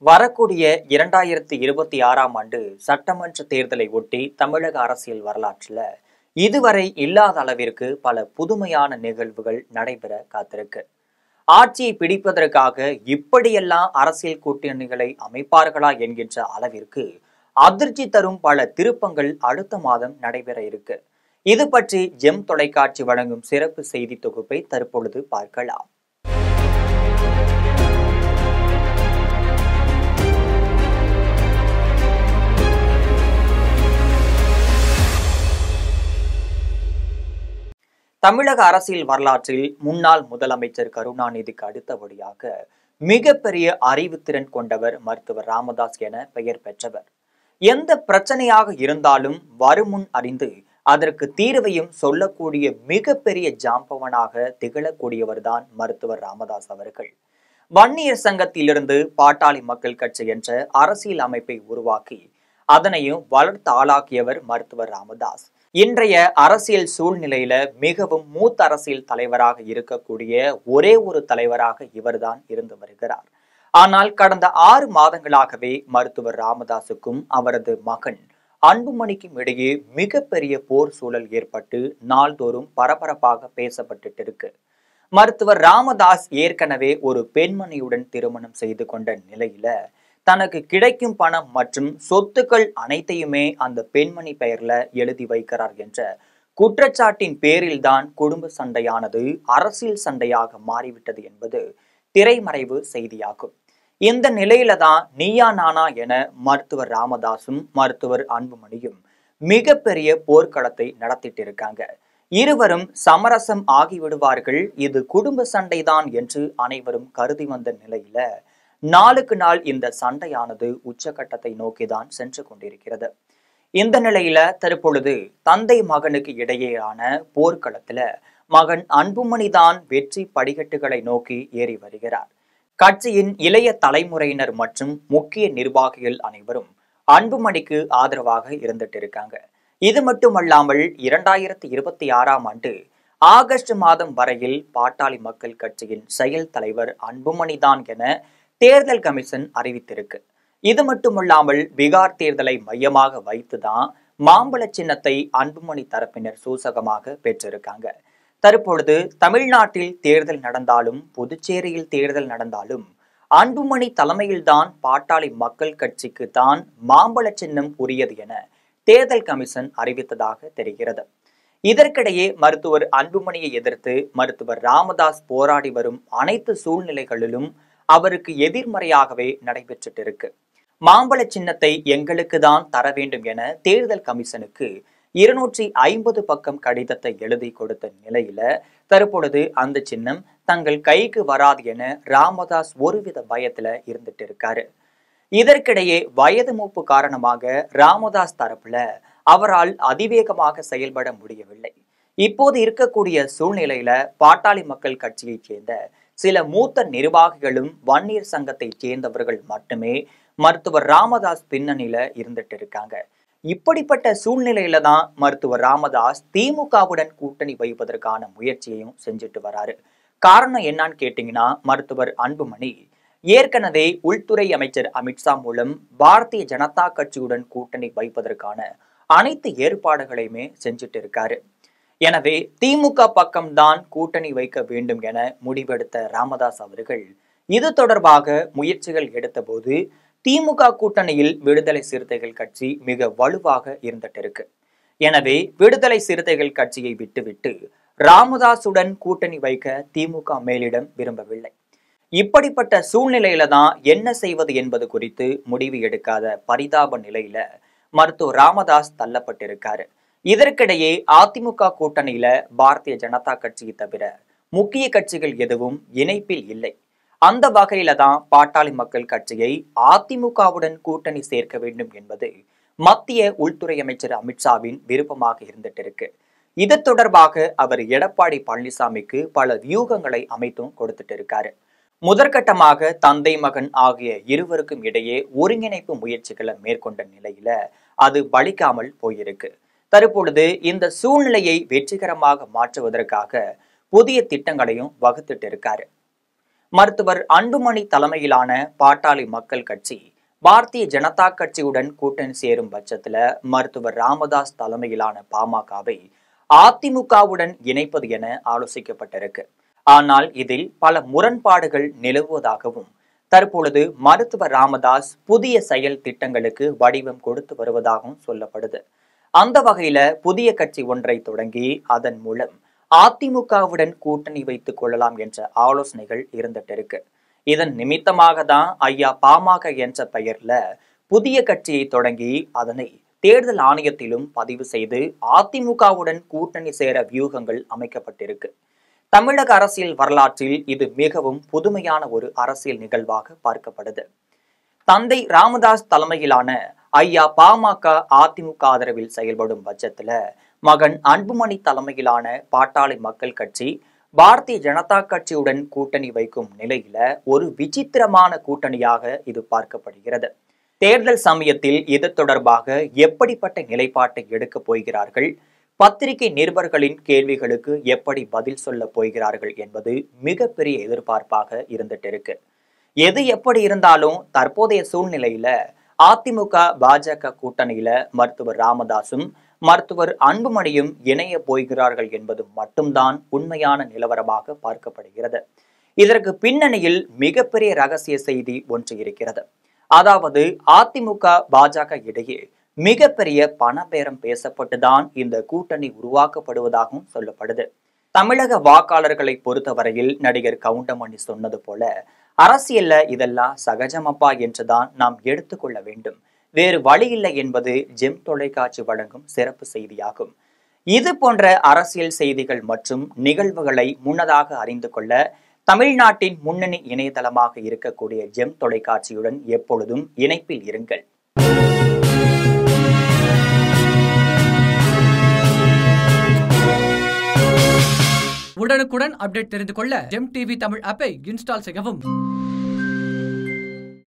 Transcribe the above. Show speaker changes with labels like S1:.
S1: வரக்கூடிய 2026ஆம் ஆண்டு சட்டமன்ற தேர்தலை ஒட்டி தமிழக அரசியல் வரலாற்றில் இதுவரை இல்லாத அளவிற்கு பல புதுமையான நிகழ்வுகள் நடைபெற காத்திருக்கு. ஆட்சியை பிடிப்பதற்காக இப்படியெல்லாம் அரசியல் கூட்டணிகளை அமைப்பார்களா என்கின்ற அளவிற்கு அதிர்ச்சி தரும் பல திருப்பங்கள் அடுத்த மாதம் நடைபெற இருக்கு. இது பற்றி ஜெம் தொலைக்காட்சி வழங்கும் சிறப்பு செய்தி தொகுப்பை தற்பொழுது பார்க்கலாம். தமிழக அரசியல் வரலாற்றில் முன்னாள் முதலமைச்சர் கருணாநிதிக்கு அடுத்தபடியாக மிகப்பெரிய அறிவுத்திறன் கொண்டவர் மருத்துவர் ராமதாஸ் என பெயர் பெற்றவர். எந்த பிரச்சனையாக இருந்தாலும் வருமுன் அறிந்து அதற்கு தீர்வையும் சொல்லக்கூடிய மிகப்பெரிய ஜாம்பவனாக திகழக்கூடியவர்தான் மருத்துவர் ராமதாஸ் அவர்கள். வன்னியர் சங்கத்திலிருந்து பாட்டாளி மக்கள் கட்சி என்ற அரசியல் அமைப்பை உருவாக்கி அதனையும் வளர்த்து ஆளாக்கியவர் மருத்துவர் ராமதாஸ். இன்றைய அரசியல் சூழ்நிலையில மிகவும் மூத்த அரசியல் தலைவராக இருக்கக்கூடிய ஒரே ஒரு தலைவராக இவர்தான் இருந்து வருகிறார். ஆனால் கடந்த 6 மாதங்களாகவே மருத்துவர் ராமதாசுக்கும் அவரது மகன் அன்புமணிக்கும் இடையே மிகப்பெரிய போர் சூழல் ஏற்பட்டு நாள்தோறும் பரபரப்பாக பேசப்பட்டு இருக்கு. மருத்துவர் ராமதாஸ் ஏற்கனவே ஒரு பெண்மணியுடன் திருமணம் செய்து கொண்ட நிலையில தனக்கு கிடைக்கும் பணம் மற்றும் சொத்துக்கள் அனைத்தையுமே அந்த பெண்மணி பெயர்ல எழுதி வைக்கிறார் என்ற குற்றச்சாட்டின் பேரில்தான் குடும்ப சண்டையானது அரசியல் சண்டையாக மாறிவிட்டது என்பது திரைமறைவு செய்தியாகும். இந்த நிலையில தான் நீயா நானா என மருத்துவர் ராமதாசும் மருத்துவர் அன்புமணியும் மிகப்பெரிய போர்க்களத்தை நடத்திட்டு இருக்காங்க. இருவரும் சமரசம் ஆகிவிடுவார்கள், இது குடும்ப சண்டைதான் என்று அனைவரும் கருதி வந்த நிலையில நாளுக்கு நாள் இந்த சண்டையானது உச்சகட்டத்தை நோக்கிதான் சென்று கொண்டிருக்கிறது. இந்த நிலையில தற்பொழுது தந்தை மகனுக்கு இடையேயான போர்க்களத்துல மகன் அன்புமணிதான் வெற்றி படிக்கட்டுகளை நோக்கி ஏறி வருகிறார். கட்சியின் இளைய தலைமுறையினர் மற்றும் முக்கிய நிர்வாகிகள் அனைவரும் அன்புமணிக்கு ஆதரவாக இருந்துட்டு இருக்காங்க. இது மட்டுமல்லாமல் 2026ஆம் ஆண்டு ஆகஸ்ட் மாதம் வரையில் பாட்டாளி மக்கள் கட்சியின் செயல் தலைவர் அன்புமணிதான் என தேர்தல் கமிஷன் அறிவித்திருக்கு. இது மட்டுமல்லாமல் பீகார் தேர்தலை மையமாக வைத்துதான் மாம்பழ சின்னத்தை அன்புமணி தரப்பினர் சூசகமாக பெற்றிருக்காங்க. தற்பொழுது தமிழ்நாட்டில் தேர்தல் நடந்தாலும் புதுச்சேரியில் தேர்தல் நடந்தாலும் அன்புமணி தலைமையில்தான் பாட்டாளி மக்கள் கட்சிக்கு தான் மாம்பழ சின்னம் உரியது என தேர்தல் கமிஷன் அறிவித்ததாக தெரிகிறது. இதற்கிடையே மருத்துவர் அன்புமணியை எதிர்த்து மருத்துவர் ராமதாஸ் போராடி வரும் அனைத்து சூழ்நிலைகளிலும் அவருக்கு எதிர்மறையாகவே நடைபெற்று இருக்கு. மாம்பழ சின்னத்தை எங்களுக்கு தான் தர வேண்டும் என தேர்தல் கமிஷனுக்கு 250 பக்கம் கடிதத்தை எழுதி கொடுத்த நிலையில தற்பொழுது அந்த சின்னம் தங்கள் கைக்கு வராது என ராமதாஸ் ஒருவித பயத்துல இருந்துட்டு இருக்காரு. இதற்கிடையே வயது மூப்பு காரணமாக ராமதாஸ் தரப்புல அவரால் அதிவேகமாக செயல்பட முடியவில்லை. இப்போது இருக்கக்கூடிய சூழ்நிலையில பாட்டாளி மக்கள் கட்சியைச் சேர்ந்த சில மூத்த நிர்வாகிகளும் வன்னியர் சங்கத்தை சேர்ந்தவர்கள் மட்டுமே மருத்துவர் ராமதாஸ் பின்னணியில இருந்துட்டு இருக்காங்க. இப்படிப்பட்ட சூழ்நிலையில தான் மருத்துவர் ராமதாஸ் திமுகவுடன் கூட்டணி வைப்பதற்கான முயற்சியையும் செஞ்சுட்டு வராரு. காரணம் என்னன்னு கேட்டீங்கன்னா, மருத்துவர் அன்புமணி ஏற்கனவே உள்துறை அமைச்சர் அமித்ஷா மூலம் பாரதிய ஜனதா கட்சியுடன் கூட்டணி வைப்பதற்கான அனைத்து ஏற்பாடுகளையுமே செஞ்சுட்டு இருக்காரு. எனவே திமுக பக்கம்தான் கூட்டணி வைக்க வேண்டும் என முடிவெடுத்த ராமதாஸ் அவர்கள் இது தொடர்பாக முயற்சிகள் எடுத்த போது திமுக கூட்டணியில் விடுதலை சிறுத்தைகள் கட்சி மிக வலுவாக இருந்துட்டு இருக்கு. எனவே விடுதலை சிறுத்தைகள் கட்சியை விட்டுவிட்டு ராமதாசுடன் கூட்டணி வைக்க திமுக மேலிடம் விரும்பவில்லை. இப்படிப்பட்ட சூழ்நிலையில தான் என்ன செய்வது என்பது குறித்து முடிவு எடுக்காத பரிதாப நிலையில மருத்துவர் ராமதாஸ் தள்ளப்பட்டிருக்காரு. இதற்கிடையே அதிமுக கூட்டணியில பாரதிய ஜனதா கட்சியை தவிர முக்கிய கட்சிகள் எதுவும் இணைப்பில் இல்லை. அந்த வகையில தான் பாட்டாளி மக்கள் கட்சியை அதிமுகவுடன் கூட்டணி சேர்க்க வேண்டும் என்பது மத்திய உள்துறை அமைச்சர் அமித்ஷாவின் விருப்பமாக இருந்துட்டு இருக்கு. இது தொடர்பாக அவர் எடப்பாடி பழனிசாமிக்கு பல வியூகங்களை அமைத்தும் கொடுத்துட்டு இருக்காரு. முதற்கட்டமாக தந்தை மகன் ஆகிய இருவருக்கும் இடையே ஒருங்கிணைப்பு முயற்சிகளை மேற்கொண்ட நிலையில அது பலிக்காமல் போயிருக்கு. தற்பொழுது இந்த சூழ்நிலையை வெற்றிகரமாக மாற்றுவதற்காக புதிய திட்டங்களையும் வகுத்துட்டு இருக்காரு. மருத்துவர் அன்புமணி தலைமையிலான பாட்டாளி மக்கள் கட்சி பாரதிய ஜனதா கட்சியுடன் கூட்டணி சேரும் பட்சத்துல மருத்துவர் ராமதாஸ் தலைமையிலான பாமகவை அதிமுகவுடன் இணைப்பது என ஆலோசிக்கப்பட்டிருக்கு. ஆனால் இதில் பல முரண்பாடுகள் நிலவுவதாகவும் தற்பொழுது மருத்துவர் ராமதாஸ் புதிய செயல் திட்டங்களுக்கு வடிவம் கொடுத்து வருவதாகவும் சொல்லப்படுது. அந்த வகையில புதிய கட்சி ஒன்றை தொடங்கி அதன் மூலம் அதிமுகவுடன் கூட்டணி வைத்துக் கொள்ளலாம் என்ற ஆலோசனைகள் இருந்துட்டு இருக்கு. இதன் நிமித்தமாக தான் ஐயா பாமக என்ற பெயர்ல புதிய கட்சியை தொடங்கி அதனை தேர்தல் ஆணையத்திலும் பதிவு செய்து அதிமுகவுடன் கூட்டணி சேர வியூகங்கள் அமைக்கப்பட்டிருக்கு. தமிழக அரசியல் வரலாற்றில் இது மிகவும் புதுமையான ஒரு அரசியல் நிகழ்வாக பார்க்கப்படுது. தந்தை ராமதாஸ் தலைமையிலான ஐயா பாமக அதிமுக ஆதரவில் செயல்படும் பட்சத்துல மகன் அன்புமணி தலைமையிலான பாட்டாளி மக்கள் கட்சி பாரதிய ஜனதா கட்சியுடன் கூட்டணி வைக்கும் நிலையில ஒரு விசித்திரமான கூட்டணியாக இது பார்க்கப்படுகிறது. தேர்தல் சமயத்தில் இது தொடர்பாக எப்படிப்பட்ட நிலைப்பாட்டை எடுக்க போகிறார்கள், பத்திரிகை நிருபர்களின் கேள்விகளுக்கு எப்படி பதில் சொல்ல போகிறார்கள் என்பது மிகப்பெரிய எதிர்பார்ப்பாக இருந்துட்டு இருக்கு. எது எப்படி இருந்தாலும் தற்போதைய சூழ்நிலையில அதிமுக பாஜக கூட்டணியில மருத்துவர் ராமதாசும் மருத்துவர் அன்புமணியும் இணைய போகிறார்கள் என்பது மட்டும்தான் உண்மையான நிலவரமாக பார்க்கப்படுகிறது. இதற்கு பின்னணியில் மிகப்பெரிய ரகசிய செய்தி ஒன்று இருக்கிறது. அதாவது அதிமுக பாஜக இடையே மிகப்பெரிய பணபேரம் பேசப்பட்டுதான் இந்த கூட்டணி உருவாக்கப்படுவதாகவும் சொல்லப்படுது. தமிழக வாக்காளர்களை பொறுத்தவரையில் நடிகர் கவுண்டமணி சொன்னது போல அரசியல்ல இதெல்லாம் சகஜமப்பா என்றுதான் நாம் எடுத்துக்கொள்ள வேண்டும், வேறு வழி இல்லை என்பது ஜெம் தொலைக்காட்சி வழங்கும் சிறப்பு செய்தியாகும். இது போன்ற அரசியல் செய்திகள் மற்றும் நிகழ்வுகளை முன்னதாக அறிந்து கொள்ள தமிழ்நாட்டின் முன்னணி இணையதளமாக இருக்கக்கூடிய ஜெம் தொலைக்காட்சியுடன் எப்பொழுதும் இணைப்பில் இருங்கள்.
S2: உடனுக்குடன் அப்டேட் தெரிந்து கொள்ள ஜெம் டிவி தமிழ் ஆப்பை இன்ஸ்டால் செய்யவும்.